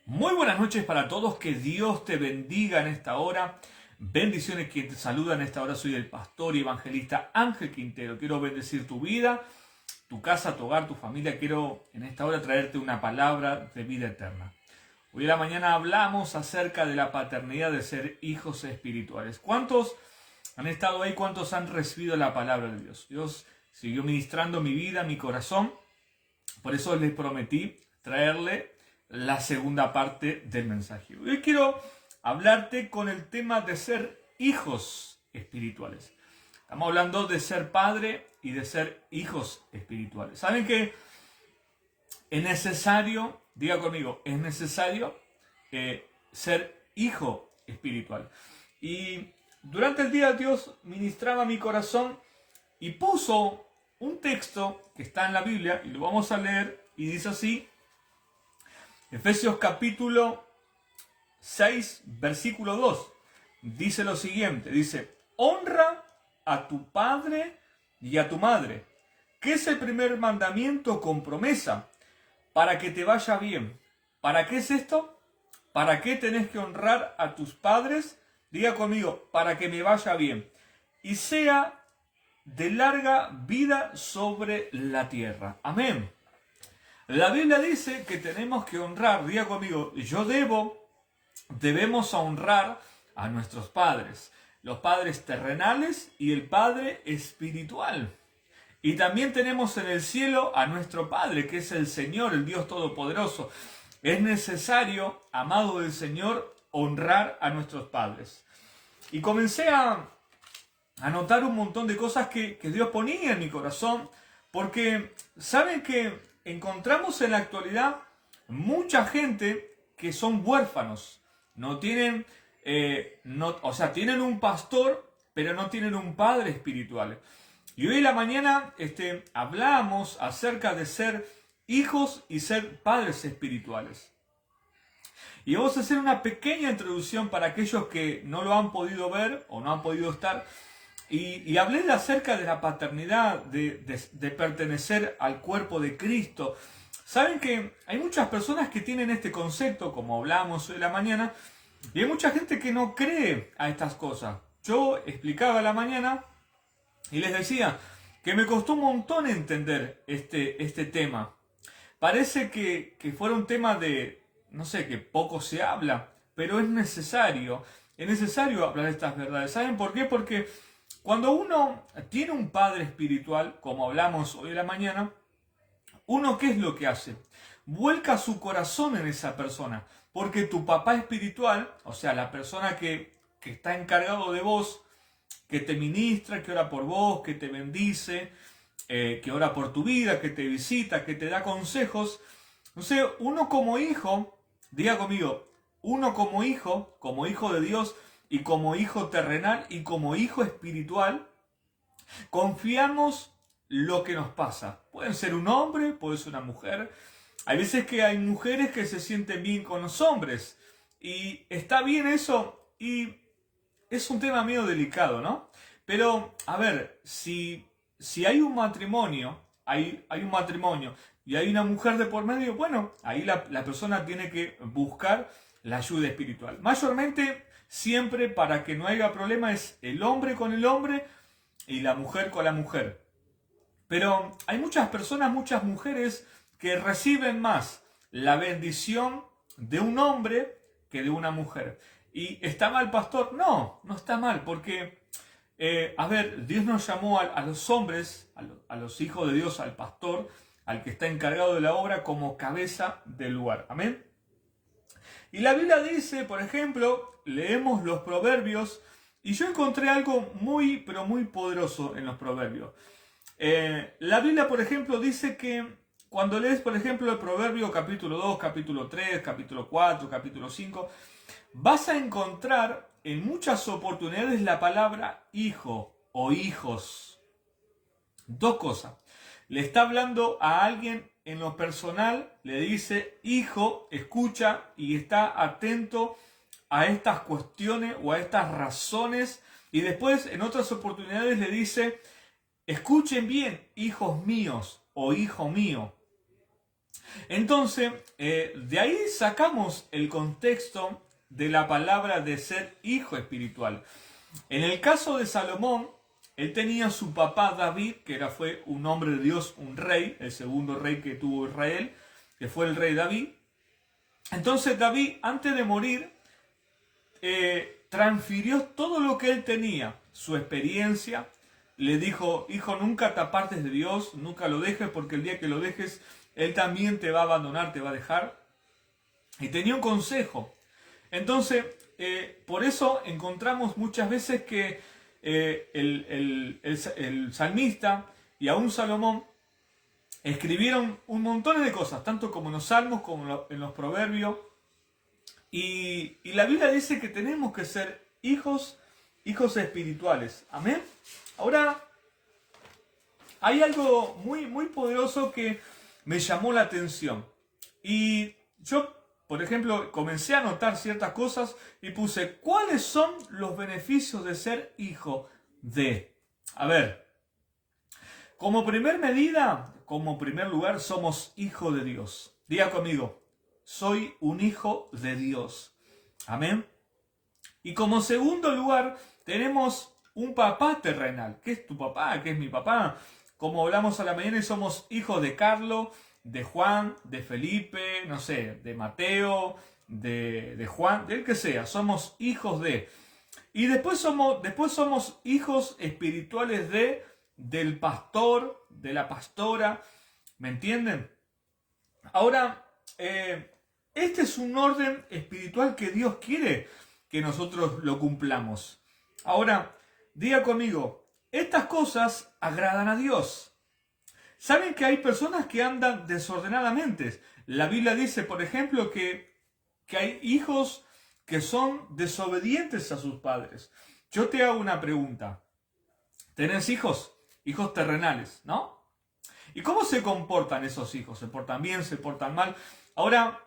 Muy buenas noches para todos, que Dios te bendiga en esta hora. Bendiciones, quien te saluda en esta hora. Soy el pastor y evangelista Ángel Quintero. Quiero bendecir tu vida, tu casa, tu hogar, tu familia. Quiero en esta hora traerte una palabra de vida eterna. Hoy en la mañana hablamos acerca de la paternidad de ser hijos espirituales. ¿Cuántos han estado ahí? ¿Cuántos han recibido la palabra de Dios? Dios siguió ministrando mi vida, mi corazón. Por eso les prometí traerle la segunda parte del mensaje. Hoy quiero hablarte con el tema de ser hijos espirituales. Estamos hablando de ser padre y de ser hijos espirituales. ¿Saben que es necesario, diga conmigo, es necesario ser hijo espiritual? Y durante el día Dios ministraba mi corazón y puso un texto que está en la Biblia y lo vamos a leer y dice así: Efesios capítulo 6, versículo 2, dice lo siguiente, dice: honra a tu padre y a tu madre, que es el primer mandamiento con promesa, para que te vaya bien. ¿Para qué es esto? ¿Para qué tenés que honrar a tus padres? Diga conmigo: para que me vaya bien y sea de larga vida sobre la tierra. Amén. La Biblia dice que tenemos que honrar, diga conmigo, debemos honrar a nuestros padres, los padres terrenales y el Padre espiritual. Y también tenemos en el cielo a nuestro Padre, que es el Señor, el Dios Todopoderoso. Es necesario, amado del Señor, honrar a nuestros padres. Y comencé a notar un montón de cosas que Dios ponía en mi corazón, porque saben que encontramos en la actualidad mucha gente que son huérfanos, no tienen, tienen un pastor, pero no tienen un padre espiritual. Y hoy en la mañana hablamos acerca de ser hijos y ser padres espirituales. Y vamos a hacer una pequeña introducción para aquellos que no lo han podido ver o no han podido estar. Y hablé acerca de la paternidad, de pertenecer al cuerpo de Cristo. Saben que hay muchas personas que tienen este concepto, como hablamos hoy en la mañana, y hay mucha gente que no cree a estas cosas. Yo explicaba en la mañana y les decía que me costó un montón entender este tema. Parece que fuera un tema no sé, que poco se habla, pero es necesario hablar de estas verdades. ¿Saben por qué? Porque cuando uno tiene un padre espiritual, como hablamos hoy en la mañana, uno, ¿qué es lo que hace? Vuelca su corazón en esa persona, porque tu papá espiritual, o sea, la persona que está encargado de vos, que te ministra, que ora por vos, que te bendice, que ora por tu vida, que te visita, que te da consejos. No sé, uno como hijo, diga conmigo, uno como hijo de Dios y como hijo terrenal y como hijo espiritual, confiamos lo que nos pasa. Pueden ser un hombre, puede ser una mujer. Hay veces que hay mujeres que se sienten bien con los hombres y está bien eso, y es un tema medio delicado, ¿no? Pero, a ver, si hay un matrimonio, hay un matrimonio y hay una mujer de por medio, bueno, ahí la persona tiene que buscar la ayuda espiritual. Mayormente, siempre, para que no haya problema, es el hombre con el hombre y la mujer con la mujer. Pero hay muchas personas, muchas mujeres, que reciben más la bendición de un hombre que de una mujer. ¿Y está mal, pastor? No, no está mal, porque, Dios nos llamó a los hombres, a los hijos de Dios, al pastor, al que está encargado de la obra, como cabeza del lugar. Amén. Y la Biblia dice, por ejemplo, leemos los proverbios, y yo encontré algo muy, pero muy poderoso en los proverbios. La Biblia, por ejemplo, dice que cuando lees, por ejemplo, el proverbio capítulo 2, capítulo 3, capítulo 4, capítulo 5, vas a encontrar en muchas oportunidades la palabra hijo o hijos. Dos cosas. Le está hablando a alguien en lo personal, le dice: hijo, escucha y está atento a estas cuestiones o a estas razones. Y después, en otras oportunidades, le dice: escuchen bien, hijos míos o hijo mío. Entonces, de ahí sacamos el contexto de la palabra de ser hijo espiritual. En el caso de Salomón, él tenía su papá David, fue un hombre de Dios, un rey, el segundo rey que tuvo Israel, que fue el rey David. Entonces David, antes de morir, transfirió todo lo que él tenía, su experiencia. Le dijo: hijo, nunca te apartes de Dios, nunca lo dejes, porque el día que lo dejes, Él también te va a abandonar, te va a dejar. Y tenía un consejo. Entonces, por eso encontramos muchas veces que el salmista y aún Salomón escribieron un montón de cosas, tanto como en los salmos como en los proverbios. Y la Biblia dice que tenemos que ser hijos espirituales. Amén. Ahora, hay algo muy, muy poderoso que me llamó la atención. Y yo, por ejemplo, comencé a notar ciertas cosas y puse: ¿cuáles son los beneficios de ser hijo de? A ver, como primer medida, como primer lugar, somos hijo de Dios. Diga conmigo: soy un hijo de Dios. Amén. Y como segundo lugar, tenemos un papá terrenal. ¿Qué es tu papá? ¿Qué es mi papá? Como hablamos a la mañana, somos hijos de Carlos, de Juan, de Felipe, no sé, de Mateo, de Juan, del que sea. Somos hijos de. Y después somos hijos espirituales del pastor, de la pastora. ¿Me entienden? Ahora, este es un orden espiritual que Dios quiere que nosotros lo cumplamos. Ahora, diga conmigo: estas cosas agradan a Dios. ¿Saben que hay personas que andan desordenadamente? La Biblia dice, por ejemplo, que hay hijos que son desobedientes a sus padres. Yo te hago una pregunta. ¿Tenés hijos? Hijos terrenales, ¿no? ¿Y cómo se comportan esos hijos? ¿Se portan bien? ¿Se portan mal? Ahora,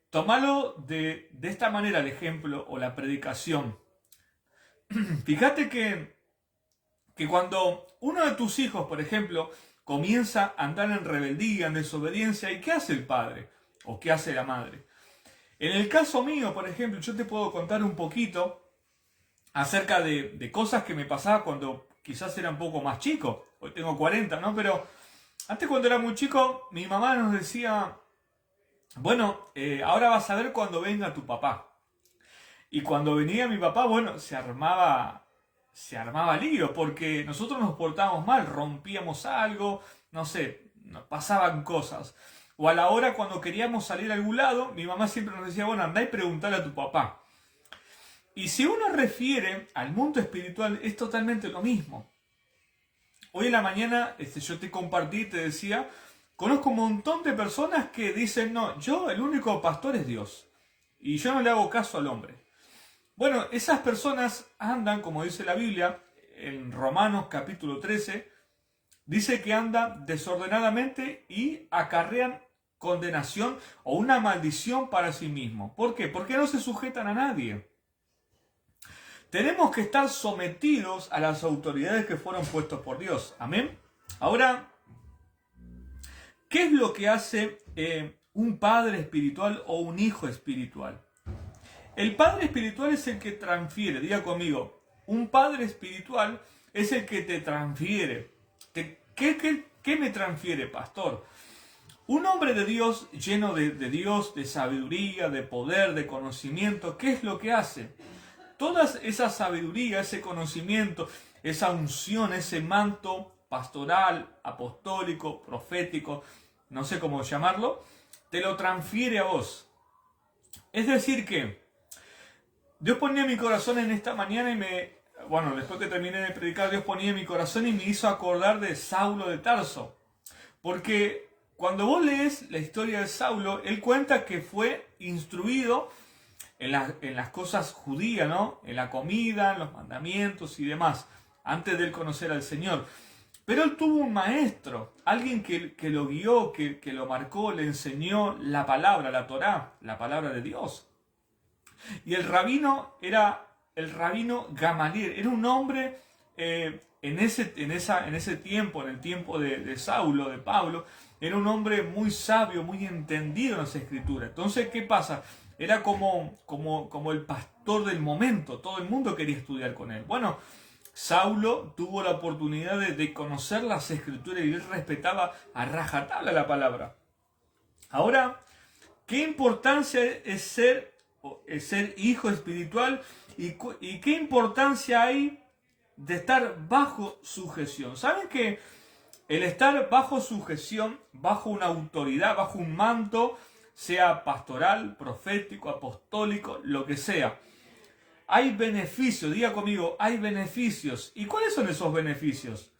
tómalo de esta manera el ejemplo o la predicación. Fíjate que cuando uno de tus hijos, por ejemplo, comienza a andar en rebeldía, en desobediencia, ¿y qué hace el padre? ¿O qué hace la madre? En el caso mío, por ejemplo, yo te puedo contar un poquito acerca de cosas que me pasaba cuando quizás era un poco más chico. Hoy tengo 40, ¿no? Pero antes, cuando era muy chico, mi mamá nos decía: bueno, ahora vas a ver cuando venga tu papá. Y cuando venía mi papá, bueno, se armaba lío, porque nosotros nos portábamos mal, rompíamos algo, no sé, nos pasaban cosas. O a la hora cuando queríamos salir a algún lado, mi mamá siempre nos decía: bueno, andá y preguntale a tu papá. Y si uno refiere al mundo espiritual, es totalmente lo mismo. Hoy en la mañana yo te compartí, te decía, conozco un montón de personas que dicen: no, yo el único pastor es Dios, y yo no le hago caso al hombre. Bueno, esas personas andan, como dice la Biblia, en Romanos capítulo 13, dice que andan desordenadamente y acarrean condenación o una maldición para sí mismos. ¿Por qué? Porque no se sujetan a nadie. Tenemos que estar sometidos a las autoridades que fueron puestas por Dios. Amén. Ahora, ¿qué es lo que hace un padre espiritual o un hijo espiritual? El padre espiritual es el que transfiere. Diga conmigo: un padre espiritual es el que te transfiere. ¿Qué me transfiere, pastor? Un hombre de Dios, lleno de Dios, de sabiduría, de poder, de conocimiento, ¿qué es lo que hace? Toda esa sabiduría, ese conocimiento, esa unción, ese manto pastoral, apostólico, profético, no sé cómo llamarlo, te lo transfiere a vos. Es decir que Dios ponía en mi corazón en esta mañana después que terminé de predicar, Dios ponía en mi corazón y me hizo acordar de Saulo de Tarso. Porque cuando vos lees la historia de Saulo, él cuenta que fue instruido en las cosas judías, ¿no? En la comida, en los mandamientos y demás, antes de él conocer al Señor. Pero él tuvo un maestro, alguien que lo guió, que lo marcó, le enseñó la palabra, la Torá, la palabra de Dios. Y el rabino era el rabino Gamaliel, era un hombre en ese tiempo, en el tiempo de Saulo, de Pablo, era un hombre muy sabio, muy entendido en las escrituras. Entonces, ¿qué pasa? Era como el pastor del momento, todo el mundo quería estudiar con él. Bueno, Saulo tuvo la oportunidad de conocer las escrituras y él respetaba a rajatabla la palabra. Ahora, ¿qué importancia es ser hijo espiritual y qué importancia hay de estar bajo sujeción? ¿Saben que el estar bajo sujeción, bajo una autoridad, bajo un manto, sea pastoral, profético, apostólico, lo que sea, hay beneficios? Diga conmigo, hay beneficios. ¿Y cuáles son esos beneficios?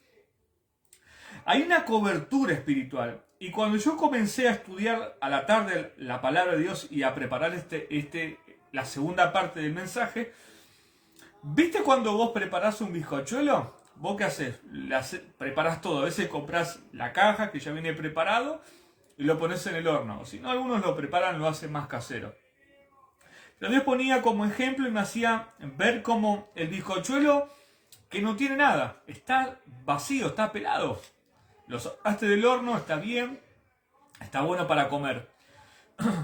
Hay una cobertura espiritual. Y cuando yo comencé a estudiar a la tarde la palabra de Dios y a preparar la segunda parte del mensaje, ¿viste cuando vos preparás un bizcochuelo? ¿Vos qué haces? Preparás todo. A veces comprás la caja que ya viene preparado y lo pones en el horno. O si no, algunos lo preparan, lo hacen más casero. Pero Dios ponía como ejemplo y me hacía ver como el bizcochuelo que no tiene nada. Está vacío, está pelado. Lo sacaste del horno, está bien, está bueno para comer.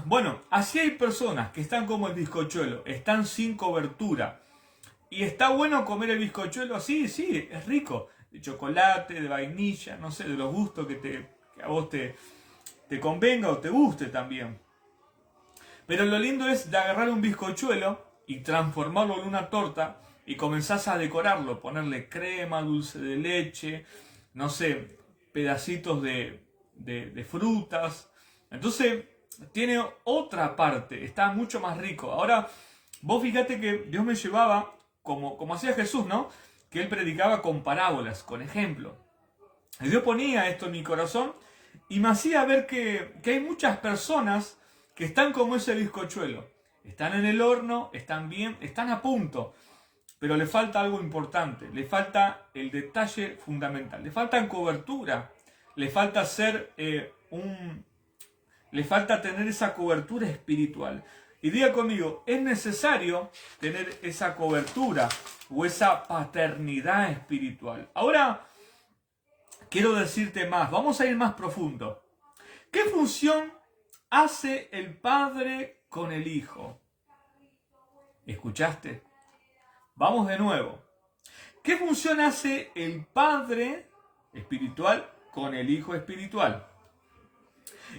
Bueno, así hay personas que están como el bizcochuelo, están sin cobertura. ¿Y está bueno comer el bizcochuelo así? Sí, es rico. De chocolate, de vainilla, no sé, de los gustos que a vos te convenga o te guste también. Pero lo lindo es de agarrar un bizcochuelo y transformarlo en una torta y comenzás a decorarlo, ponerle crema, dulce de leche, no sé, pedacitos de frutas. Entonces tiene otra parte, está mucho más rico. Ahora, vos fíjate que Dios me llevaba, como hacía Jesús, ¿no? Que Él predicaba con parábolas, con ejemplo. Y Dios ponía esto en mi corazón y me hacía ver que hay muchas personas que están como ese bizcochuelo. Están en el horno, están bien, están a punto. Pero le falta algo importante, le falta el detalle fundamental, le falta cobertura, le falta le falta tener esa cobertura espiritual. Y diga conmigo, es necesario tener esa cobertura o esa paternidad espiritual. Ahora, quiero decirte más, vamos a ir más profundo. ¿Qué función hace el Padre con el Hijo? ¿Escuchaste? Vamos de nuevo. ¿Qué función hace el Padre espiritual con el Hijo espiritual?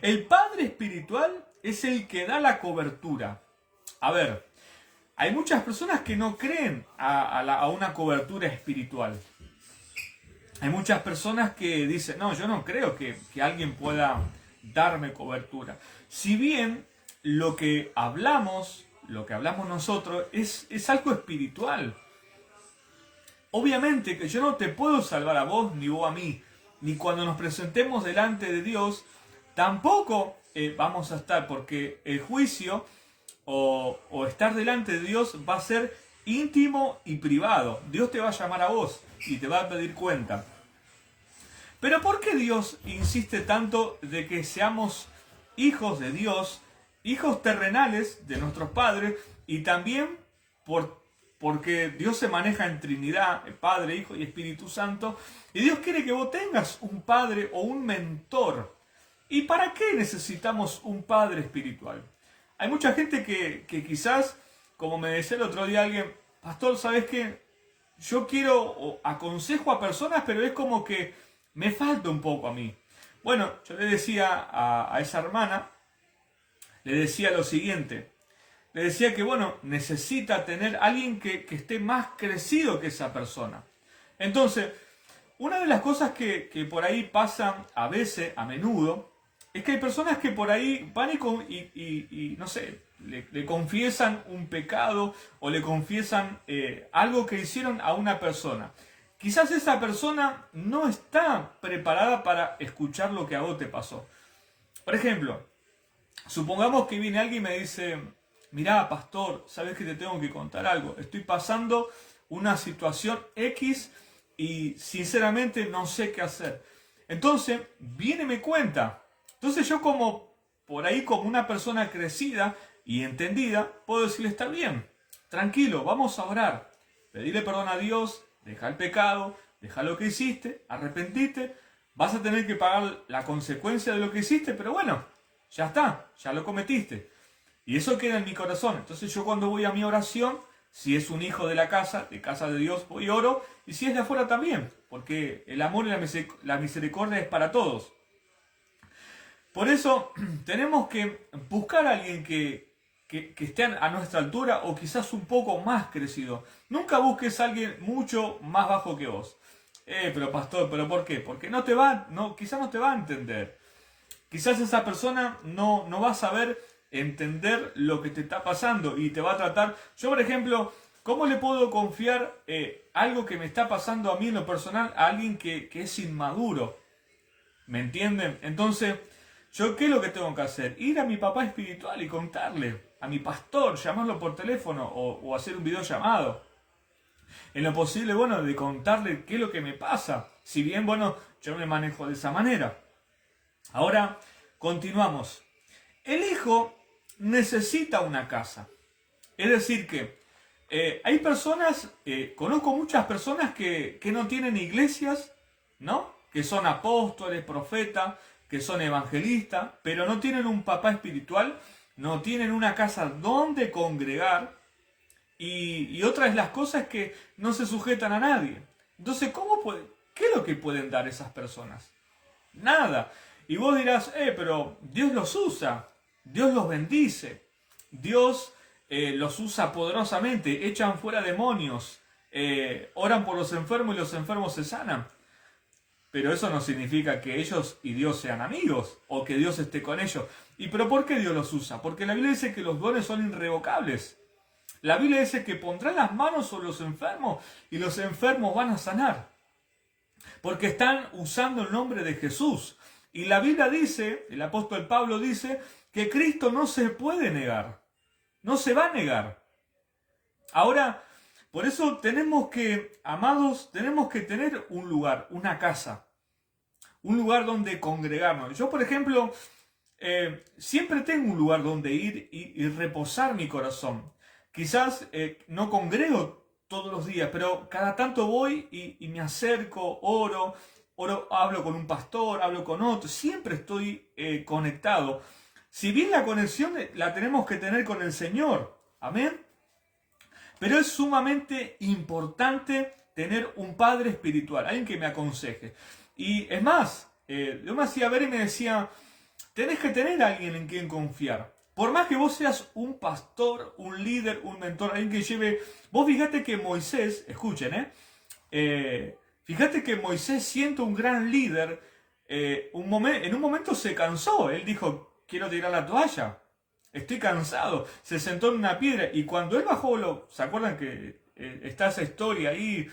El Padre espiritual es el que da la cobertura. A ver, hay muchas personas que no creen a una cobertura espiritual. Hay muchas personas que dicen, no, yo no creo que alguien pueda darme cobertura. Si bien lo que hablamos nosotros es algo espiritual. Obviamente que yo no te puedo salvar a vos ni vos a mí, ni cuando nos presentemos delante de Dios, tampoco vamos a estar, porque el juicio o estar delante de Dios va a ser íntimo y privado. Dios te va a llamar a vos y te va a pedir cuenta. Pero ¿por qué Dios insiste tanto de que seamos hijos de Dios, hijos terrenales de nuestros padres, y también porque Dios se maneja en Trinidad, Padre, Hijo y Espíritu Santo, y Dios quiere que vos tengas un padre o un mentor? ¿Y para qué necesitamos un padre espiritual? Hay mucha gente que quizás, como me decía el otro día alguien, pastor, ¿sabes qué? Yo quiero o aconsejo a personas, pero es como que me falta un poco a mí. Bueno, yo le decía a esa hermana, le decía lo siguiente. Le decía que, bueno, necesita tener alguien que esté más crecido que esa persona. Entonces, una de las cosas que por ahí pasan a veces, a menudo, es que hay personas que por ahí van y no sé, le confiesan un pecado o le confiesan algo que hicieron a una persona. Quizás esa persona no está preparada para escuchar lo que a vos te pasó. Por ejemplo, supongamos que viene alguien y me dice, mirá, pastor, sabes que te tengo que contar algo. Estoy pasando una situación X y sinceramente no sé qué hacer. Entonces, viene y me cuenta. Entonces yo como por ahí como una persona crecida y entendida, puedo decirle, está bien, tranquilo, vamos a orar. Pedirle perdón a Dios, deja el pecado, deja lo que hiciste, arrepentite, vas a tener que pagar la consecuencia de lo que hiciste, pero bueno, ya está, ya lo cometiste. Y eso queda en mi corazón. Entonces yo cuando voy a mi oración, si es un hijo de la casa, de casa de Dios, voy y oro, y si es de afuera también, porque el amor y la misericordia es para todos. Por eso tenemos que buscar a alguien que esté a nuestra altura o quizás un poco más crecido. Nunca busques a alguien mucho más bajo que vos. Pero pastor, ¿pero por qué? Porque quizás no te va a entender. Quizás esa persona no va a saber entender lo que te está pasando y te va a tratar. Yo, por ejemplo, ¿cómo le puedo confiar algo que me está pasando a mí en lo personal a alguien que es inmaduro? ¿Me entienden? Entonces, ¿yo qué es lo que tengo que hacer? Ir a mi papá espiritual y contarle, a mi pastor, llamarlo por teléfono o hacer un videollamado. En lo posible, bueno, de contarle qué es lo que me pasa. Si bien, bueno, yo me manejo de esa manera. Ahora, continuamos. El hijo necesita una casa. Es decir que hay personas, conozco muchas personas que no tienen iglesias, ¿no? Que son apóstoles, profetas, que son evangelistas, pero no tienen un papá espiritual, no tienen una casa donde congregar, y otra de las cosas es que no se sujetan a nadie. Entonces, ¿qué es lo que pueden dar esas personas? Nada. Y vos dirás, pero Dios los usa, Dios los bendice, Dios los usa poderosamente, echan fuera demonios, oran por los enfermos y los enfermos se sanan. Pero eso no significa que ellos y Dios sean amigos o que Dios esté con ellos. ¿Pero por qué Dios los usa? Porque la Biblia dice que los dones son irrevocables. La Biblia dice que pondrán las manos sobre los enfermos y los enfermos van a sanar. Porque están usando el nombre de Jesús. Y la Biblia dice, el apóstol Pablo dice, que Cristo no se puede negar. No se va a negar. Ahora, por eso tenemos que, amados, tenemos que tener un lugar, una casa. Un lugar donde congregarnos. Yo, por ejemplo, siempre tengo un lugar donde ir y reposar mi corazón. Quizás no congrego todos los días, pero cada tanto voy y me acerco, oro, hablo con un pastor, hablo con otro, siempre estoy conectado. Si bien la conexión la tenemos que tener con el Señor, amén, pero es sumamente importante tener un padre espiritual, alguien que me aconseje. Y es más, yo me hacía ver y me decía, tenés que tener a alguien en quien confiar. Por más que vos seas un pastor, un líder, un mentor, alguien que lleve... Vos fíjate que Moisés, escuchen, fíjate que Moisés, siendo un gran líder, en un momento se cansó. Él dijo, quiero tirar la toalla, estoy cansado. Se sentó en una piedra y cuando él bajó, ¿se acuerdan que está esa historia ahí?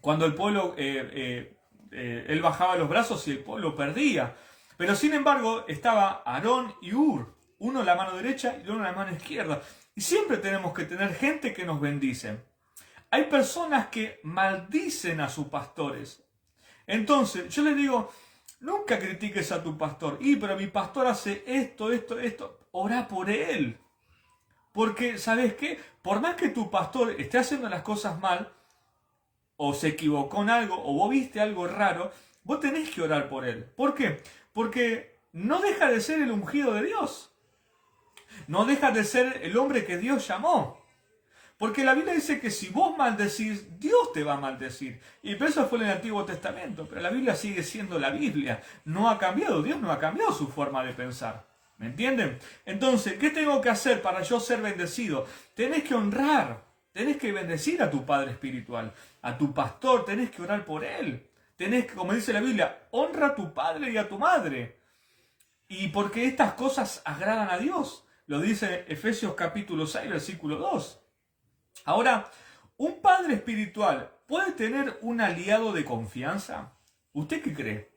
Cuando el pueblo, él bajaba los brazos y el pueblo perdía. Pero sin embargo estaba Aarón y Hur. Uno en la mano derecha y uno en la mano izquierda. Y siempre tenemos que tener gente que nos bendice. Hay personas que maldicen a sus pastores. Entonces, yo les digo, nunca critiques a tu pastor. Pero mi pastor hace esto. Orá por él. Porque, ¿sabes qué? Por más que tu pastor esté haciendo las cosas mal, o se equivocó en algo, o vos viste algo raro, vos tenés que orar por él. ¿Por qué? Porque no deja de ser el ungido de Dios. No deja de ser el hombre que Dios llamó. Porque la Biblia dice que si vos maldecís, Dios te va a maldecir. Y eso fue en el Antiguo Testamento. Pero la Biblia sigue siendo la Biblia. No ha cambiado. Dios no ha cambiado su forma de pensar. ¿Me entienden? Entonces, ¿qué tengo que hacer para yo ser bendecido? Tenés que honrar. Tenés que bendecir a tu padre espiritual. A tu pastor. Tenés que orar por él. Tenés que, como dice la Biblia, honra a tu padre y a tu madre. Y porque estas cosas agradan a Dios. Lo dice Efesios capítulo 6, versículo 2. Ahora, ¿un padre espiritual puede tener un aliado de confianza? ¿Usted qué cree?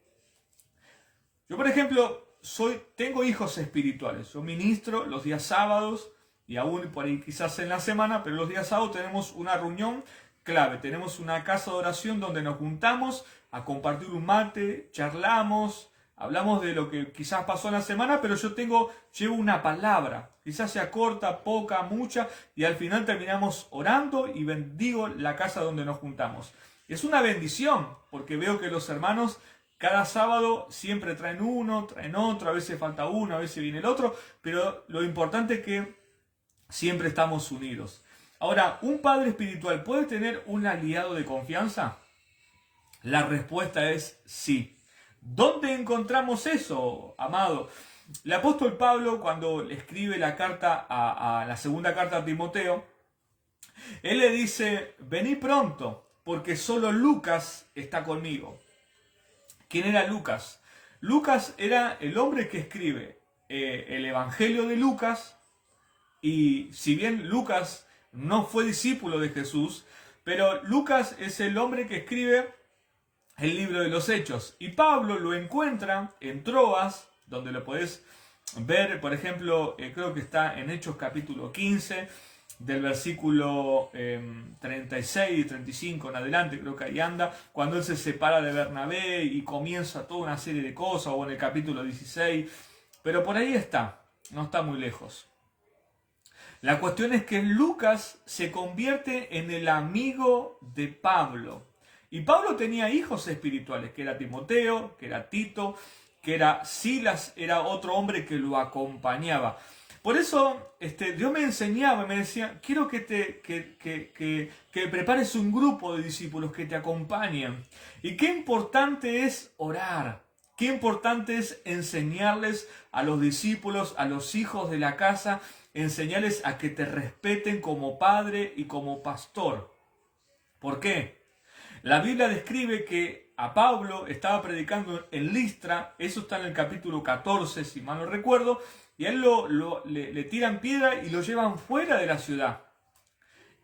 Yo, por ejemplo, tengo hijos espirituales. Yo ministro los días sábados y aún por ahí quizás en la semana, pero los días sábados tenemos una reunión clave. Tenemos una casa de oración donde nos juntamos a compartir un mate, charlamos, hablamos de lo que quizás pasó en la semana, pero yo llevo una palabra, quizás sea corta, poca, mucha, y al final terminamos orando y bendigo la casa donde nos juntamos. Es una bendición, porque veo que los hermanos cada sábado siempre traen uno, traen otro, a veces falta uno, a veces viene el otro, pero lo importante es que siempre estamos unidos. Ahora, ¿un padre espiritual puede tener un aliado de confianza? La respuesta es sí. ¿Dónde encontramos eso, amado? El apóstol Pablo, cuando le escribe la carta a la segunda carta a Timoteo, él le dice: vení pronto, porque solo Lucas está conmigo. ¿Quién era Lucas? Lucas era el hombre que escribe el Evangelio de Lucas, y si bien Lucas no fue discípulo de Jesús, pero Lucas es el hombre que escribe el libro de los Hechos. Y Pablo lo encuentra en Troas, donde lo podés ver, por ejemplo, creo que está en Hechos capítulo 15, del versículo 36 y 35 en adelante, creo que ahí anda, cuando él se separa de Bernabé y comienza toda una serie de cosas, o en el capítulo 16, pero por ahí está, no está muy lejos. La cuestión es que Lucas se convierte en el amigo de Pablo. Y Pablo tenía hijos espirituales, que era Timoteo, que era Tito, que era Silas, era otro hombre que lo acompañaba. Por eso Dios me enseñaba, me decía: quiero que prepares un grupo de discípulos que te acompañen. Y qué importante es orar. Qué importante es enseñarles a los discípulos, a los hijos de la casa, enseñarles a que te respeten como padre y como pastor. ¿Por qué? La Biblia describe que a Pablo estaba predicando en Listra, eso está en el capítulo 14, si mal no recuerdo, y a él le tiran piedra y lo llevan fuera de la ciudad.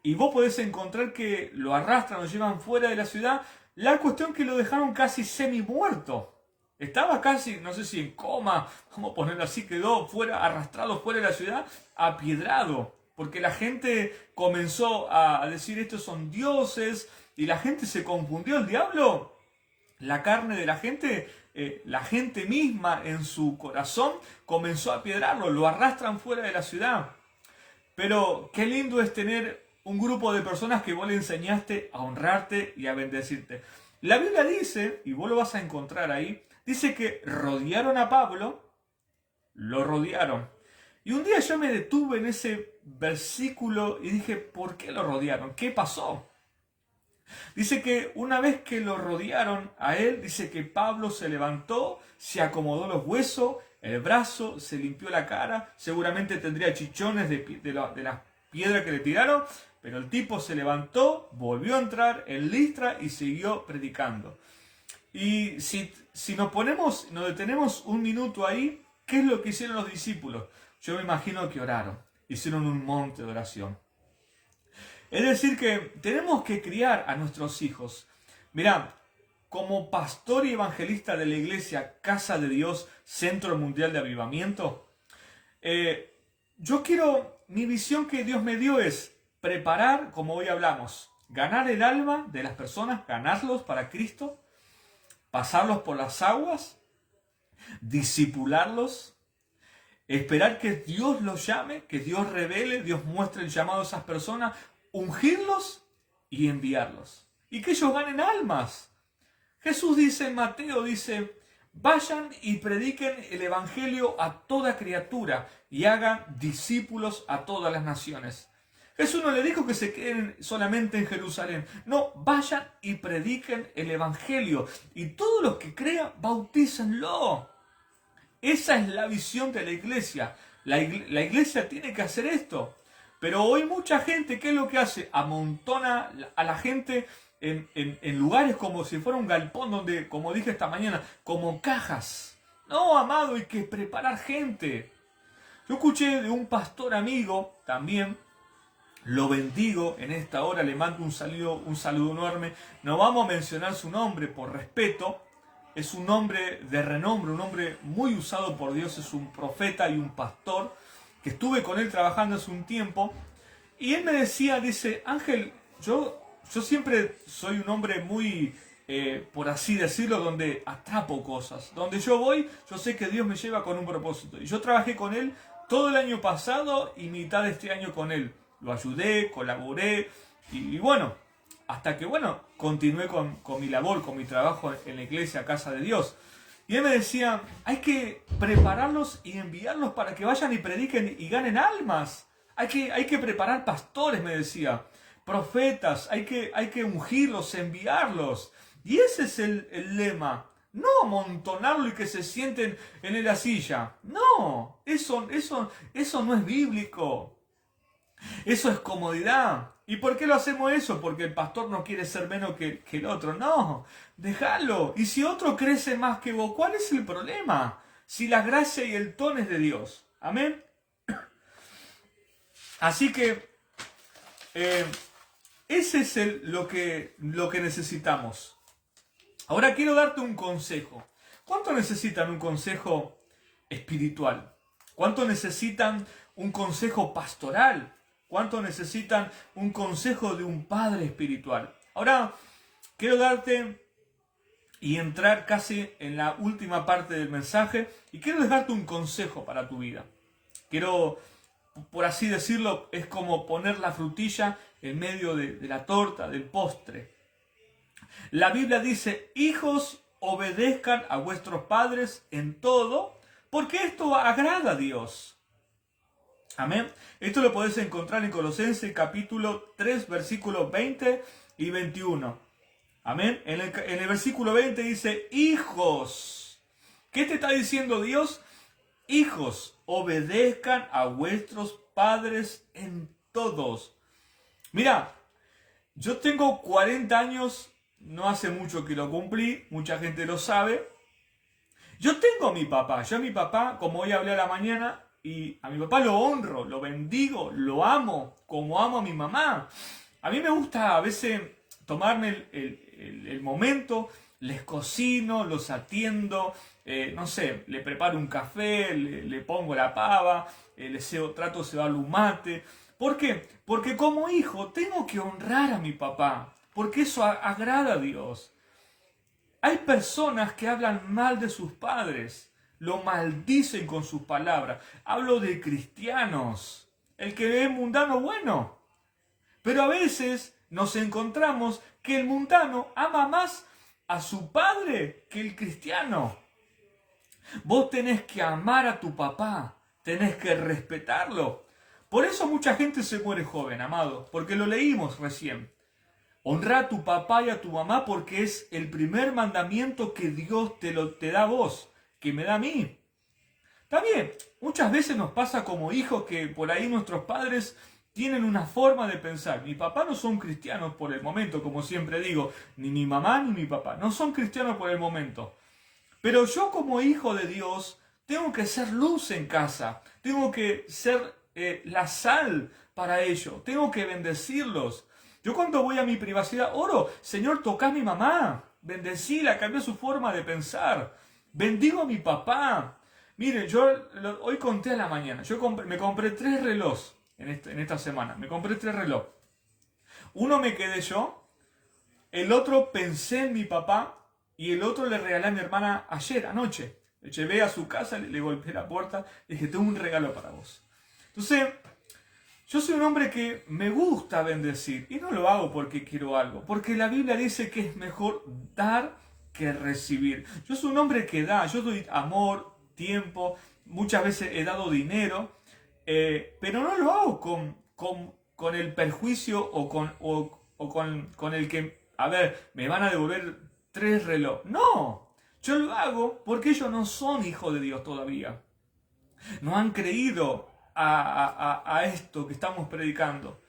Y vos podés encontrar que lo arrastran, lo llevan fuera de la ciudad. La cuestión es que lo dejaron casi semi muerto. Estaba casi, no sé si en coma, vamos a ponerlo así, quedó arrastrado fuera de la ciudad, apiedrado. Porque la gente comenzó a decir: estos son dioses, y la gente se confundió. El diablo, la carne de la gente misma en su corazón comenzó a apiedrarlo, lo arrastran fuera de la ciudad. Pero qué lindo es tener un grupo de personas que vos le enseñaste a honrarte y a bendecirte. La Biblia dice, y vos lo vas a encontrar ahí, dice que rodearon a Pablo, lo rodearon. Y un día yo me detuve en ese versículo y dije: ¿por qué lo rodearon? ¿Qué pasó? Dice que una vez que lo rodearon a él, dice que Pablo se levantó, se acomodó los huesos, el brazo, se limpió la cara, seguramente tendría chichones de las piedras que le tiraron, pero el tipo se levantó, volvió a entrar en Listra y siguió predicando. Y si nos detenemos un minuto ahí, ¿qué es lo que hicieron los discípulos? Yo me imagino que oraron, hicieron un monte de oración. Es decir, que tenemos que criar a nuestros hijos. Mirá, como pastor y evangelista de la iglesia Casa de Dios, Centro Mundial de Avivamiento, mi visión que Dios me dio es preparar, como hoy hablamos, ganar el alma de las personas, ganarlos para Cristo, pasarlos por las aguas, discipularlos, esperar que Dios los llame, que Dios revele, Dios muestre el llamado a esas personas, ungirlos y enviarlos. Y que ellos ganen almas. Jesús dice en Mateo, dice: vayan y prediquen el evangelio a toda criatura y hagan discípulos a todas las naciones. Jesús no le dijo que se queden solamente en Jerusalén. No, vayan y prediquen el evangelio. Y todos los que crean, bautícenlo. Esa es la visión de la iglesia. La iglesia tiene que hacer esto. Pero hoy mucha gente, ¿qué es lo que hace? Amontona a la gente en lugares como si fuera un galpón, donde, como dije esta mañana, como cajas. No, amado, hay que preparar gente. Yo escuché de un pastor amigo también, lo bendigo en esta hora, le mando un saludo enorme. No vamos a mencionar su nombre por respeto. Es un hombre de renombre, un hombre muy usado por Dios, es un profeta y un pastor, que estuve con él trabajando hace un tiempo, y él me decía, dice: Ángel, yo siempre soy un hombre muy, por así decirlo, donde atrapo cosas. Donde yo voy, yo sé que Dios me lleva con un propósito. Y yo trabajé con él todo el año pasado y mitad de este año con él. Lo ayudé, colaboré, y bueno, hasta que, bueno, continué con mi labor, con mi trabajo en la iglesia, Casa de Dios. Y él me decía, hay que prepararlos y enviarlos para que vayan y prediquen y ganen almas. Hay que preparar pastores, me decía, profetas, hay que ungirlos, enviarlos. Y ese es el lema. No amontonarlo y que se sienten en la silla. No, eso no es bíblico. Eso es comodidad. ¿Y por qué lo hacemos eso? Porque el pastor no quiere ser menos que el otro. No, déjalo. Y si otro crece más que vos, ¿cuál es el problema? Si la gracia y el don es de Dios. Amén. Así que ese es lo que necesitamos. Ahora quiero darte un consejo. ¿Cuánto necesitan un consejo espiritual? ¿Cuánto necesitan un consejo pastoral? ¿Cuánto necesitan un consejo de un padre espiritual? Ahora quiero darte y entrar casi en la última parte del mensaje y quiero dejarte un consejo para tu vida. Quiero, por así decirlo, es como poner la frutilla en medio de la torta, del postre. La Biblia dice, hijos, obedezcan a vuestros padres en todo, porque esto agrada a Dios. Amén. Esto lo podés encontrar en Colosenses capítulo 3, versículos 20 y 21. Amén. En el versículo 20 dice, hijos. ¿Qué te está diciendo Dios? Hijos, obedezcan a vuestros padres en todos. Mira, yo tengo 40 años, no hace mucho que lo cumplí, mucha gente lo sabe. Yo tengo a mi papá, como hoy hablé a la mañana, y a mi papá lo honro, lo bendigo, lo amo, como amo a mi mamá. A mí me gusta a veces tomarme el momento, les cocino, los atiendo, no sé, le preparo un café, le pongo la pava, trato de cebarle un mate. ¿Por qué? Porque como hijo tengo que honrar a mi papá, porque eso agrada a Dios. Hay personas que hablan mal de sus padres, lo maldicen con sus palabras. Hablo de cristianos, el que es mundano bueno. Pero a veces nos encontramos que el mundano ama más a su padre que el cristiano. Vos tenés que amar a tu papá, tenés que respetarlo. Por eso mucha gente se muere joven, amado, porque lo leímos recién. Honra a tu papá y a tu mamá porque es el primer mandamiento que Dios te da a vos, que me da a mí. También, muchas veces nos pasa como hijos que por ahí nuestros padres tienen una forma de pensar. Mi papá no son cristianos por el momento, como siempre digo, ni mi mamá ni mi papá, no son cristianos por el momento. Pero yo como hijo de Dios tengo que ser luz en casa, tengo que ser la sal para ellos, tengo que bendecirlos. Yo cuando voy a mi privacidad oro, Señor, toca a mi mamá, bendecila, cambia su forma de pensar, bendigo a mi papá. Mire, yo hoy conté a la mañana, me compré 3 relojes en esta semana, me compré 3 relojes. Uno me quedé yo, el otro pensé en mi papá y el otro le regalé a mi hermana ayer, anoche. Le llevé a su casa, le golpeé la puerta y dije, tengo un regalo para vos. Entonces, yo soy un hombre que me gusta bendecir y no lo hago porque quiero algo, porque la Biblia dice que es mejor dar que recibir. Yo soy un hombre que da, yo doy amor, tiempo, muchas veces he dado dinero, pero no lo hago con el perjuicio o con el que, a ver, me van a devolver 3 relojes. No, yo lo hago porque ellos no son hijos de Dios todavía. No han creído a esto que estamos predicando.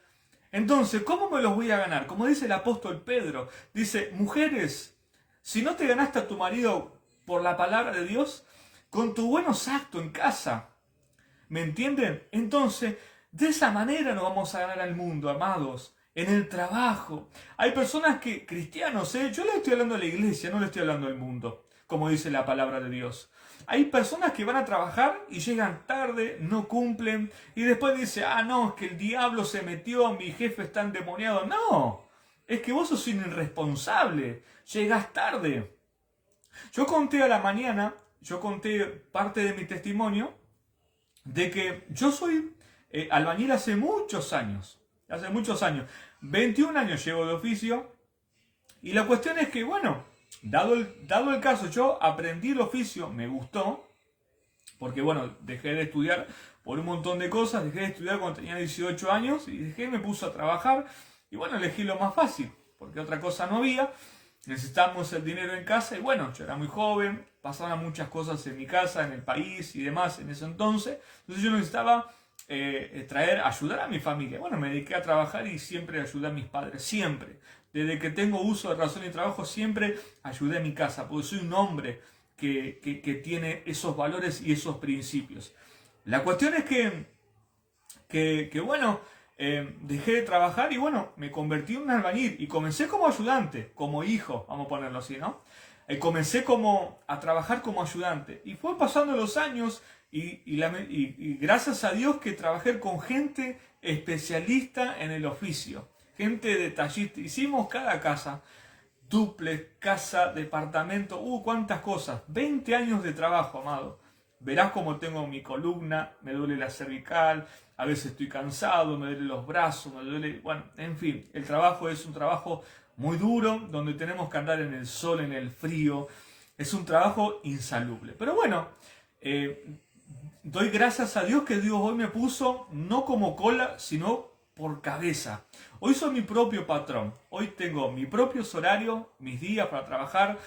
Entonces, ¿cómo me los voy a ganar? Como dice el apóstol Pedro, dice, mujeres, si no te ganaste a tu marido por la palabra de Dios, con tus buenos actos en casa, ¿me entienden? Entonces, de esa manera nos vamos a ganar al mundo, amados, en el trabajo. Hay personas que, cristianos, yo le estoy hablando a la iglesia, no le estoy hablando al mundo, como dice la palabra de Dios. Hay personas que van a trabajar y llegan tarde, no cumplen, y después dice, no, es que el diablo se metió, mi jefe está endemoniado. No, es que vos sos un irresponsable, llegás tarde. Yo conté a la mañana, parte de mi testimonio, de que yo soy albañil hace muchos años. 21 años llevo de oficio y la cuestión es que, bueno, dado el caso, yo aprendí el oficio, me gustó, porque bueno, dejé de estudiar por un montón de cosas, dejé de estudiar cuando tenía 18 años y me puse a trabajar y bueno, elegí lo más fácil, porque otra cosa no había, necesitábamos el dinero en casa y bueno, yo era muy joven, pasaban muchas cosas en mi casa, en el país y demás en ese entonces yo necesitaba ayudar a mi familia. Bueno, me dediqué a trabajar y siempre ayudé a mis padres, siempre. Desde que tengo uso de razón y trabajo, siempre ayudé a mi casa, porque soy un hombre que tiene esos valores y esos principios. La cuestión es que bueno, dejé de trabajar y bueno, me convertí en un albañil y comencé como ayudante, como hijo, vamos a ponerlo así, ¿no? Comencé a trabajar como ayudante y fue pasando los años y gracias a Dios que trabajé con gente especialista en el oficio, gente detallista. Hicimos cada casa, duplex, casa, departamento, cuántas cosas. 20 años de trabajo, amado. Verás cómo tengo mi columna, me duele la cervical, a veces estoy cansado, me duelen los brazos, me duele... Bueno, en fin, el trabajo es un trabajo muy duro, donde tenemos que andar en el sol, en el frío. Es un trabajo insalubre. Pero bueno, doy gracias a Dios que Dios hoy me puso no como cola, sino por cabeza. Hoy soy mi propio patrón. Hoy tengo mis propios horarios, mis días para trabajar.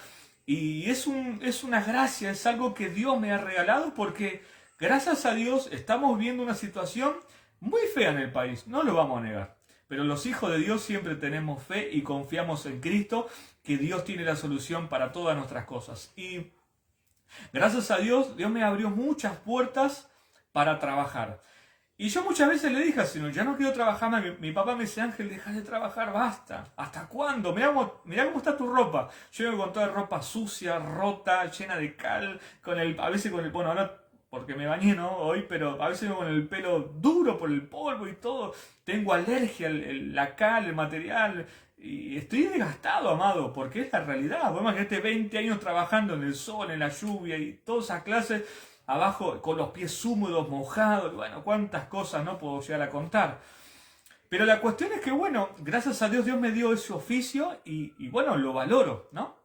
Y es una gracia, es algo que Dios me ha regalado porque gracias a Dios estamos viendo una situación muy fea en el país. No lo vamos a negar. Pero los hijos de Dios siempre tenemos fe y confiamos en Cristo, que Dios tiene la solución para todas nuestras cosas. Y gracias a Dios, Dios me abrió muchas puertas para trabajar. Y yo muchas veces le dije al Señor, ya no quiero trabajar más. Mi papá me dice, Ángel, deja de trabajar, basta. ¿Hasta cuándo? Mirá cómo está tu ropa. Yo vengo con toda ropa sucia, rota, llena de cal, a veces con el, bueno, ahora porque me bañé, ¿no? Hoy, pero a veces vengo con el pelo duro por el polvo y todo. Tengo alergia a la cal, el material. Y estoy desgastado, amado, porque es la realidad. Vos imaginate 20 años trabajando en el sol, en la lluvia y todas esas clases, abajo con los pies húmedos, mojados, bueno, cuántas cosas no puedo llegar a contar. Pero la cuestión es que, bueno, gracias a Dios, Dios me dio ese oficio y bueno, lo valoro, ¿no?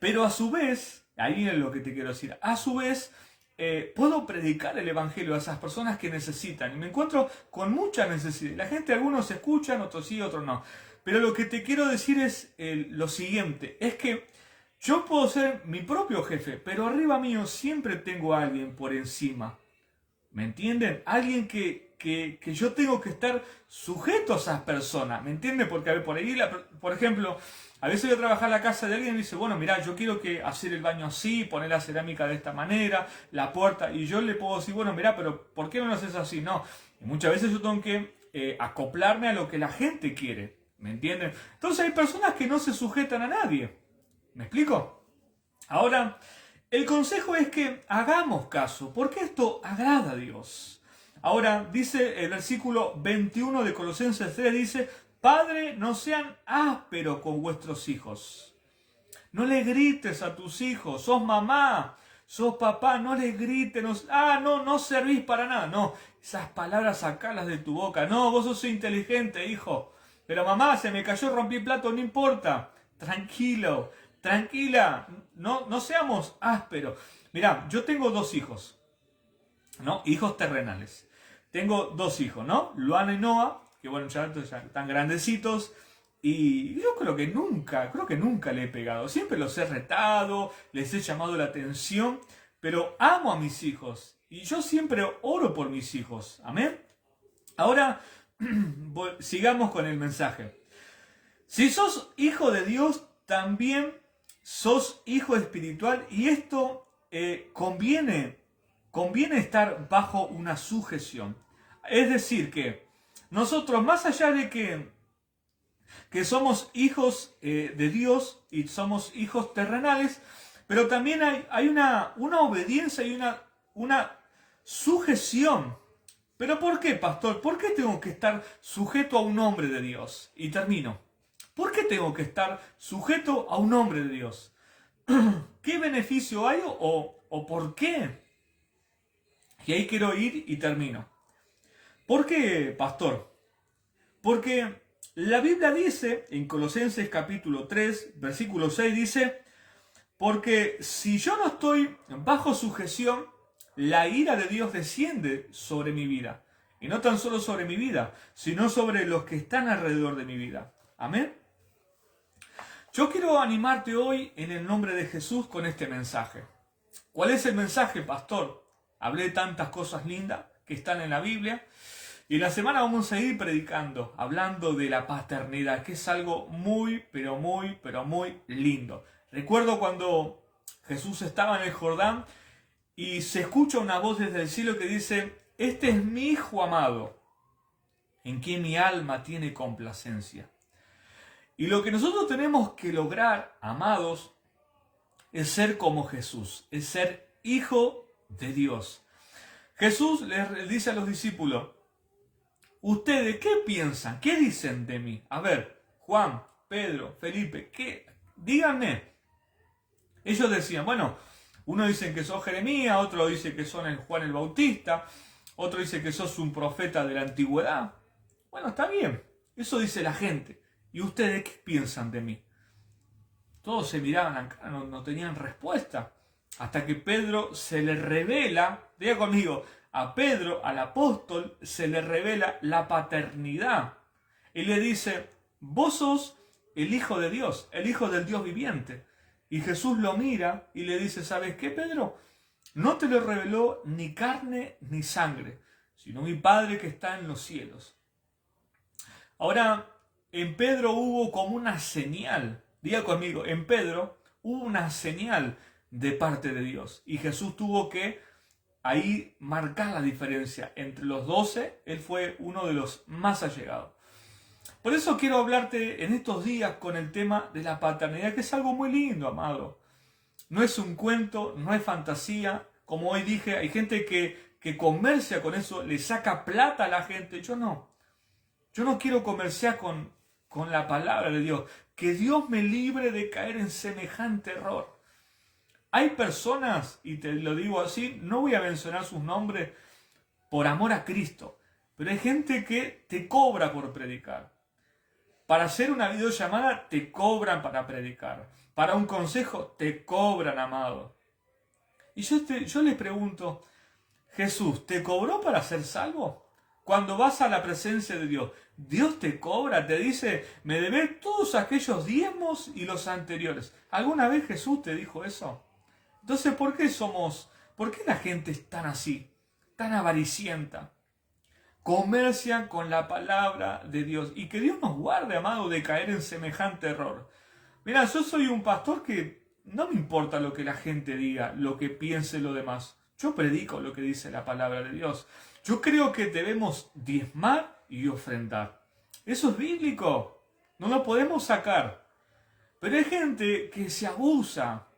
Pero a su vez, ahí es lo que te quiero decir, a su vez, puedo predicar el evangelio a esas personas que necesitan. Y me encuentro con mucha necesidad. La gente, algunos escuchan, otros sí, otros no. Pero lo que te quiero decir es lo siguiente, es que yo puedo ser mi propio jefe, pero arriba mío siempre tengo a alguien por encima. ¿Me entienden? Alguien que yo tengo que estar sujeto a esas personas. ¿Me entienden? Porque a ver, por ahí, por ejemplo, a veces voy a trabajar en la casa de alguien y dice, bueno, mira, yo quiero hacer el baño así, poner la cerámica de esta manera, la puerta, y yo le puedo decir, bueno, mira, pero ¿por qué no lo haces así? No. Y muchas veces yo tengo que acoplarme a lo que la gente quiere. ¿Me entienden? Entonces hay personas que no se sujetan a nadie. ¿Me explico? Ahora, el consejo es que hagamos caso, porque esto agrada a Dios. Ahora, dice el versículo 21 de Colosenses 3, dice, Padre, no sean ásperos con vuestros hijos. No le grites a tus hijos, sos mamá, sos papá, no le grites, no servís para nada. No, esas palabras sacalas de tu boca. No, vos sos inteligente, hijo. Pero mamá, se me cayó, rompí el plato, no importa. Tranquilo, tranquila, no seamos ásperos. Mirá, yo tengo 2 hijos, ¿no? Hijos terrenales. Tengo 2 hijos, ¿no? Luana y Noah, que bueno, ya están grandecitos. Y yo creo que nunca le he pegado. Siempre los he retado, les he llamado la atención, pero amo a mis hijos. Y yo siempre oro por mis hijos. Amén. Ahora, sigamos con el mensaje. Si sos hijo de Dios, también sos hijo espiritual y esto conviene estar bajo una sujeción. Es decir, que nosotros, más allá de que somos hijos de Dios y somos hijos terrenales, pero también hay una obediencia y una sujeción. ¿Pero por qué, pastor? ¿Por qué tengo que estar sujeto a un hombre de Dios? Y termino. ¿Por qué tengo que estar sujeto a un hombre de Dios? ¿Qué beneficio hay o por qué? Y ahí quiero ir y termino. ¿Por qué, pastor? Porque La Biblia dice, en Colosenses capítulo 3, versículo 6, dice, porque si yo no estoy bajo sujeción, la ira de Dios desciende sobre mi vida. Y no tan solo sobre mi vida, sino sobre los que están alrededor de mi vida. Amén. Yo quiero animarte hoy en el nombre de Jesús con este mensaje. ¿Cuál es el mensaje, pastor? Hablé de tantas cosas lindas que están en la Biblia. Y en la semana vamos a seguir predicando, hablando de la paternidad, que es algo muy, pero muy lindo. Recuerdo cuando Jesús estaba en el Jordán y se escucha una voz desde el cielo que dice, este es mi Hijo amado, en quien mi alma tiene complacencia. Y lo que nosotros tenemos que lograr, amados, es ser como Jesús, es ser hijo de Dios. Jesús les dice a los discípulos, ¿ustedes qué piensan? ¿Qué dicen de mí? A ver, Juan, Pedro, Felipe, ¿qué? Díganme. Ellos decían, bueno, uno dice que sos Jeremías, otro dice que son el Juan el Bautista, otro dice que sos un profeta de la antigüedad. Bueno, está bien, eso dice la gente. ¿Y ustedes qué piensan de mí? Todos se miraban acá, no tenían respuesta. Hasta que Pedro se le revela, diga conmigo, a Pedro, al apóstol, se le revela la paternidad. Y le dice, vos sos el Hijo de Dios, el Hijo del Dios viviente. Y Jesús lo mira y le dice, ¿sabes qué, Pedro? No te lo reveló ni carne ni sangre, sino mi Padre que está en los cielos. Ahora, en Pedro hubo como una señal. Diga conmigo, en Pedro hubo una señal de parte de Dios. Y Jesús tuvo que ahí marcar la diferencia. Entre los 12, él fue uno de los más allegados. Por eso quiero hablarte en estos días con el tema de la paternidad, que es algo muy lindo, amado. No es un cuento, no es fantasía. Como hoy dije, hay gente que comercia con eso, le saca plata a la gente. Yo no. Yo no quiero comerciar con la palabra de Dios. Que Dios me libre de caer en semejante error. Hay personas, y te lo digo así, no voy a mencionar sus nombres por amor a Cristo, pero hay gente que te cobra por predicar. Para hacer una videollamada te cobran para predicar. Para un consejo te cobran, amado. Y yo les pregunto, Jesús, ¿te cobró para ser salvo? Cuando vas a la presencia de Dios, Dios te cobra, te dice, me debes todos aquellos diezmos y los anteriores. ¿Alguna vez Jesús te dijo eso? Entonces, ¿por qué la gente es tan así, tan avaricienta? Comercian con la palabra de Dios. Y que Dios nos guarde, amado, de caer en semejante error. Mira, yo soy un pastor que no me importa lo que la gente diga, lo que piense lo demás. Yo predico lo que dice la palabra de Dios. Yo creo que debemos diezmar y ofrendar. Eso es bíblico. No lo podemos sacar. Pero hay gente que se abusa.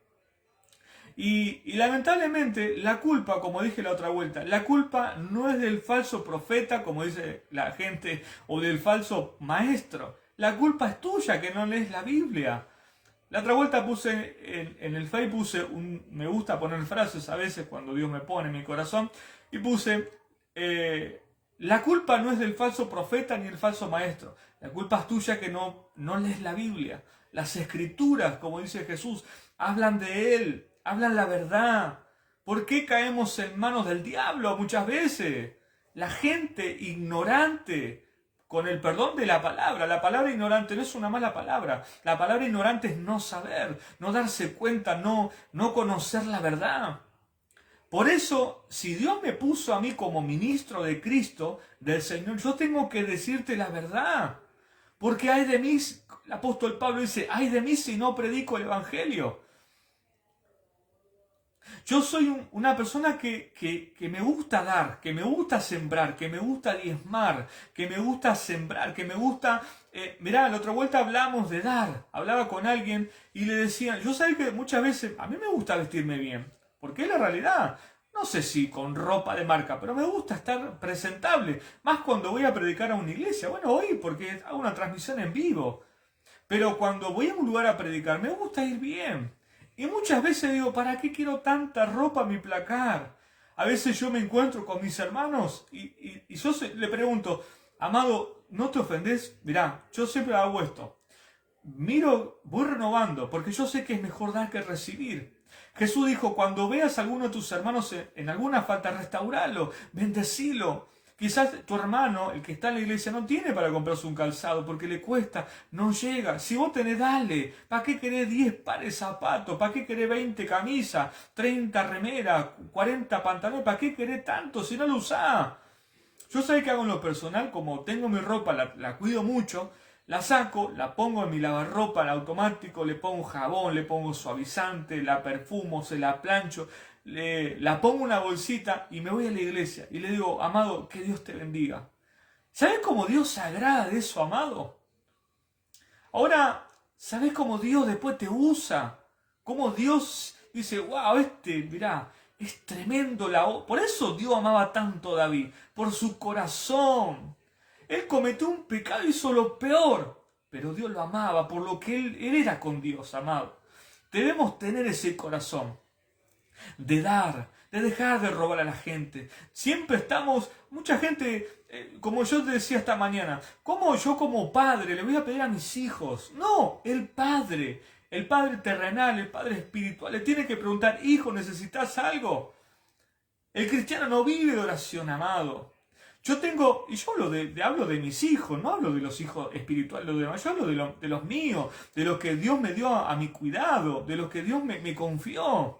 Y lamentablemente la culpa, como dije la otra vuelta, la culpa no es del falso profeta, como dice la gente, o del falso maestro. La culpa es tuya que no lees la Biblia. La otra vuelta puse en el Facebook, me gusta poner frases a veces cuando Dios me pone en mi corazón, y puse, la culpa no es del falso profeta ni del falso maestro. La culpa es tuya que no lees la Biblia. Las escrituras, como dice Jesús, hablan de Él. Hablan la verdad. ¿Por qué caemos en manos del diablo muchas veces? La gente ignorante, con el perdón de la palabra ignorante no es una mala palabra. La palabra ignorante es no saber, no darse cuenta, no conocer la verdad. Por eso, si Dios me puso a mí como ministro de Cristo, del Señor, yo tengo que decirte la verdad. Porque hay de mí, el apóstol Pablo dice, hay de mí si no predico el Evangelio. Yo soy una persona que me gusta dar, que me gusta sembrar, que me gusta diezmar, que me gusta sembrar, que me gusta... mirá, la otra vuelta hablamos de dar. Hablaba con alguien y le decía, yo sé que muchas veces a mí me gusta vestirme bien, porque es la realidad. No sé si con ropa de marca, pero me gusta estar presentable. Más cuando voy a predicar a una iglesia. Bueno, hoy porque hago una transmisión en vivo. Pero cuando voy a un lugar a predicar, me gusta ir bien. Y muchas veces digo, ¿para qué quiero tanta ropa en mi placar? A veces yo me encuentro con mis hermanos y yo le pregunto, amado, no te ofendés, mirá, yo siempre hago esto. Miro, voy renovando, porque yo sé que es mejor dar que recibir. Jesús dijo, cuando veas a alguno de tus hermanos en alguna falta, restauralo, bendecilo. Quizás tu hermano, el que está en la iglesia, no tiene para comprarse un calzado porque le cuesta, no llega. Si vos tenés, dale. ¿Para qué querés 10 pares de zapatos? ¿Para qué querés 20 camisas, 30 remeras, 40 pantalones? ¿Para qué querés tanto si no lo usás? Yo sé que hago en lo personal, como tengo mi ropa, la cuido mucho, la saco, la pongo en mi lavarropa en automático, le pongo jabón, le pongo suavizante, la perfumo, se la plancho, la pongo en una bolsita y me voy a la iglesia y le digo, amado, que Dios te bendiga. ¿Sabes cómo Dios se agrada de eso, amado? Ahora, ¿sabes cómo Dios después te usa? Cómo Dios dice, wow, mirá, es tremendo Por eso Dios amaba tanto a David, por su corazón. Él cometió un pecado y hizo lo peor, pero Dios lo amaba por lo que él era con Dios, amado. Debemos tener ese corazón de dar, de dejar de robar a la gente. Siempre estamos, mucha gente, como yo te decía esta mañana, ¿cómo yo como padre le voy a pedir a mis hijos? No, el padre terrenal, el padre espiritual, le tiene que preguntar, hijo, ¿necesitas algo? El cristiano no vive de oración, amado. Yo hablo de mis hijos, no hablo de los hijos espirituales, yo hablo de los míos, de los que Dios me dio a mi cuidado, de los que Dios me confió.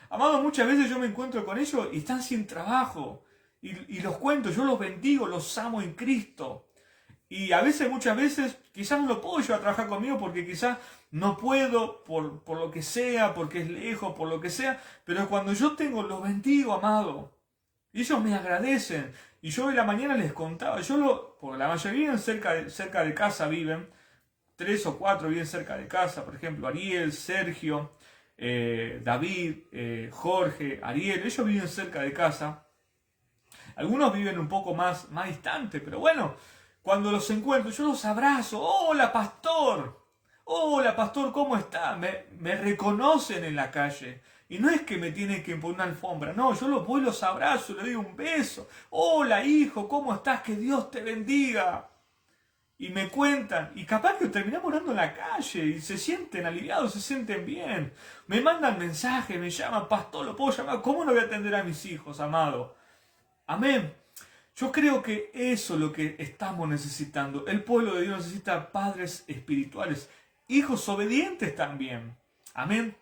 Amado, muchas veces yo me encuentro con ellos y están sin trabajo. Y los cuento, yo los bendigo, los amo en Cristo. Y muchas veces, quizás no lo puedo yo a trabajar conmigo porque quizás no puedo, por lo que sea, porque es lejos, por lo que sea. Pero cuando yo tengo, los bendigo, amado. Y ellos me agradecen. Y yo en la mañana les contaba, porque la mayoría viven cerca de casa, viven. 3 o 4 viven cerca de casa, por ejemplo, Ariel, Sergio, David, Jorge, Ariel, ellos viven cerca de casa. Algunos viven un poco más distante, pero bueno, cuando los encuentro, yo los abrazo. ¡Hola, pastor! ¡Hola, pastor! ¿Cómo está? Me reconocen en la calle. Y no es que me tienen que poner una alfombra, no, yo los voy, los abrazo, les doy un beso. ¡Hola, hijo! ¿Cómo estás? ¡Que Dios te bendiga! Y me cuentan, y capaz que terminamos orando en la calle, y se sienten aliviados, se sienten bien. Me mandan mensajes, me llaman, pastor, ¿lo puedo llamar? ¿Cómo no voy a atender a mis hijos, amado? Amén. Yo creo que eso es lo que estamos necesitando. El pueblo de Dios necesita padres espirituales, hijos obedientes también. Amén.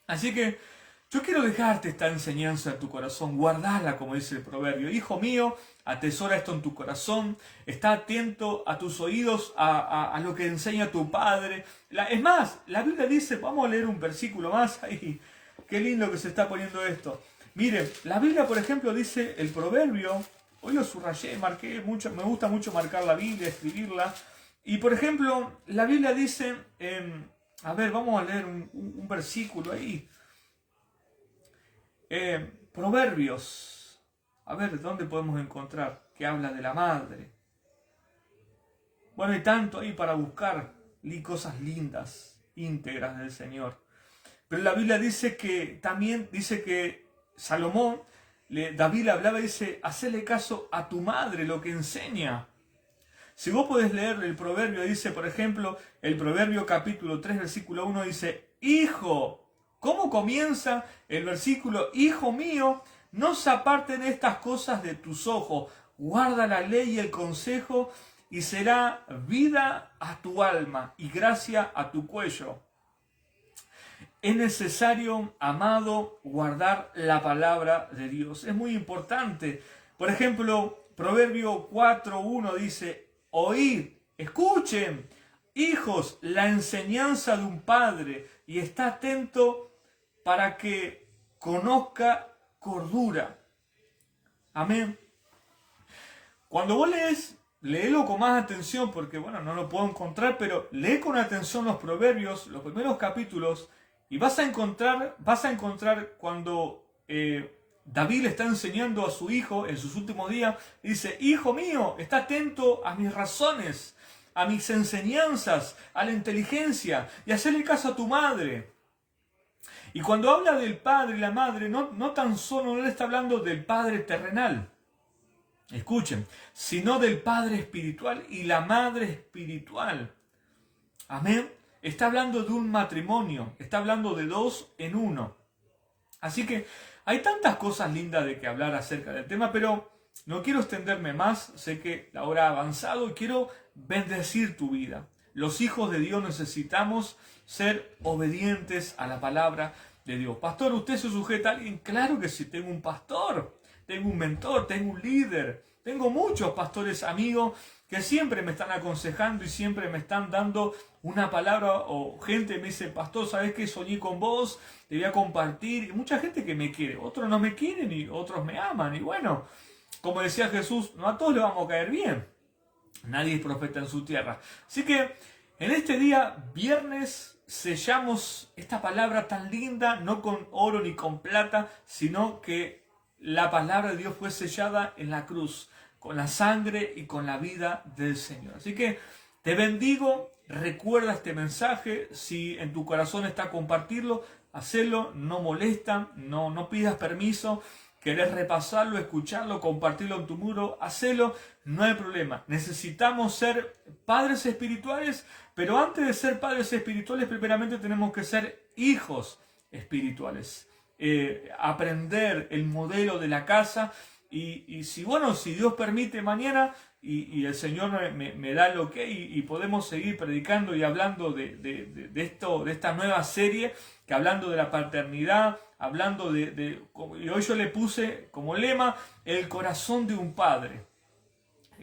Así que yo quiero dejarte esta enseñanza en tu corazón, guardarla como dice el proverbio. Hijo mío, atesora esto en tu corazón, está atento a tus oídos, a lo que enseña tu padre. Es más, la Biblia dice, vamos a leer un versículo más ahí. Qué lindo que se está poniendo esto. Miren, la Biblia, por ejemplo, dice el proverbio, hoy lo subrayé, marqué mucho, me gusta mucho marcar la Biblia, escribirla. Y por ejemplo, la Biblia dice, vamos a leer un versículo ahí. Proverbios, ¿dónde podemos encontrar? Que habla de la madre. Bueno, hay tanto ahí para buscar cosas lindas, íntegras del Señor. Pero la Biblia también dice que Salomón, David le hablaba y dice, hacele caso a tu madre, lo que enseña. Si vos podés leer el proverbio, dice, por ejemplo, el proverbio capítulo 3, versículo 1, dice, hijo, ¿cómo comienza el versículo? Hijo mío, no se aparten estas cosas de tus ojos, guarda la ley y el consejo, y será vida a tu alma y gracia a tu cuello. Es necesario, amado, guardar la palabra de Dios. Es muy importante. Por ejemplo, Proverbio 4:1 dice, oíd, escuchen, hijos, la enseñanza de un padre, y está atento para que conozca cordura. Amén. Cuando vos lees, léelo con más atención, porque bueno, no lo puedo encontrar, pero lee con atención los proverbios, los primeros capítulos, y vas a encontrar cuando David le está enseñando a su hijo en sus últimos días, dice, hijo mío, está atento a mis razones, a mis enseñanzas, a la inteligencia, y hacerle caso a tu madre. Y cuando habla del padre y la madre, no tan solo no le está hablando del padre terrenal, escuchen, sino del Padre espiritual y la Madre espiritual. Amén. Está hablando de un matrimonio, está hablando de 2 en 1. Así que hay tantas cosas lindas de que hablar acerca del tema, pero no quiero extenderme más. Sé que la hora ha avanzado y quiero bendecir tu vida. Los hijos de Dios necesitamos ser obedientes a la palabra de Dios. Pastor, ¿usted se sujeta a alguien? Claro que sí, tengo un pastor, tengo un mentor, tengo un líder. Tengo muchos pastores amigos que siempre me están aconsejando y siempre me están dando una palabra, o gente me dice, pastor, ¿sabes qué? Soñé con vos, te voy a compartir. Y mucha gente que me quiere, otros no me quieren y otros me aman. Y bueno, como decía Jesús, no a todos les vamos a caer bien. Nadie es profeta en su tierra. Así que en este día, viernes, sellamos esta palabra tan linda, no con oro ni con plata, sino que la palabra de Dios fue sellada en la cruz, con la sangre y con la vida del Señor. Así que te bendigo, recuerda este mensaje, si en tu corazón está compartirlo, hacelo, no molesta, no pidas permiso, querés repasarlo, escucharlo, compartirlo en tu muro, hacelo, no hay problema. Necesitamos ser padres espirituales, pero antes de ser padres espirituales, primeramente tenemos que ser hijos espirituales. Aprender el modelo de la casa y si Dios permite mañana y el Señor me da el ok y podemos seguir predicando y hablando de esta nueva serie, que hablando de la paternidad, hablando y hoy yo le puse como lema el corazón de un padre.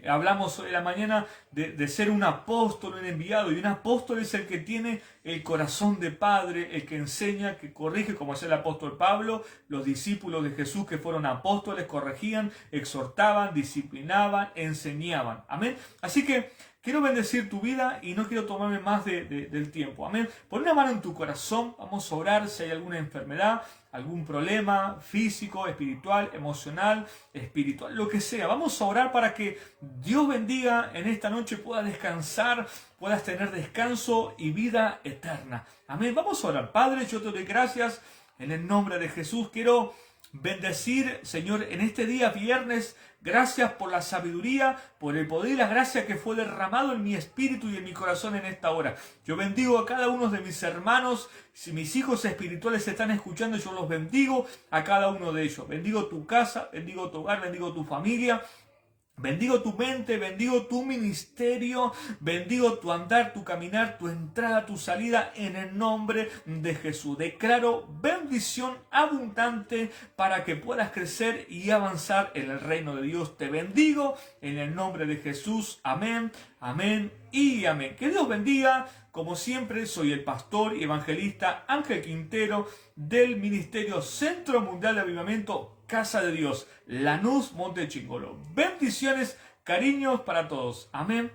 Hablamos hoy en la mañana de ser un apóstol, un enviado, y un apóstol es el que tiene el corazón de padre, el que enseña, que corrige, como es el apóstol Pablo. Los discípulos de Jesús que fueron apóstoles corregían, exhortaban, disciplinaban, enseñaban. Amén. Así que quiero bendecir tu vida y no quiero tomarme más del tiempo. Amén. Pon una mano en tu corazón, vamos a orar si hay alguna enfermedad, algún problema físico, espiritual, emocional, espiritual, lo que sea. Vamos a orar para que Dios bendiga en esta noche, puedas descansar, puedas tener descanso y vida eterna. Amén. Vamos a orar. Padre, yo te doy gracias en el nombre de Jesús. Quiero bendecir, Señor, en este día viernes. Gracias por la sabiduría, por el poder y la gracia que fue derramado en mi espíritu y en mi corazón en esta hora. Yo bendigo a cada uno de mis hermanos. Si mis hijos espirituales están escuchando, yo los bendigo a cada uno de ellos. Bendigo tu casa, bendigo tu hogar, bendigo tu familia. Bendigo tu mente, bendigo tu ministerio, bendigo tu andar, tu caminar, tu entrada, tu salida en el nombre de Jesús. Declaro bendición abundante para que puedas crecer y avanzar en el reino de Dios. Te bendigo en el nombre de Jesús. Amén, amén y amén. Que Dios bendiga. Como siempre, soy el pastor y evangelista Ángel Quintero del Ministerio Centro Mundial de Avivamiento Casa de Dios, Lanús, Monte Chingolo. Bendiciones, cariños para todos. Amén.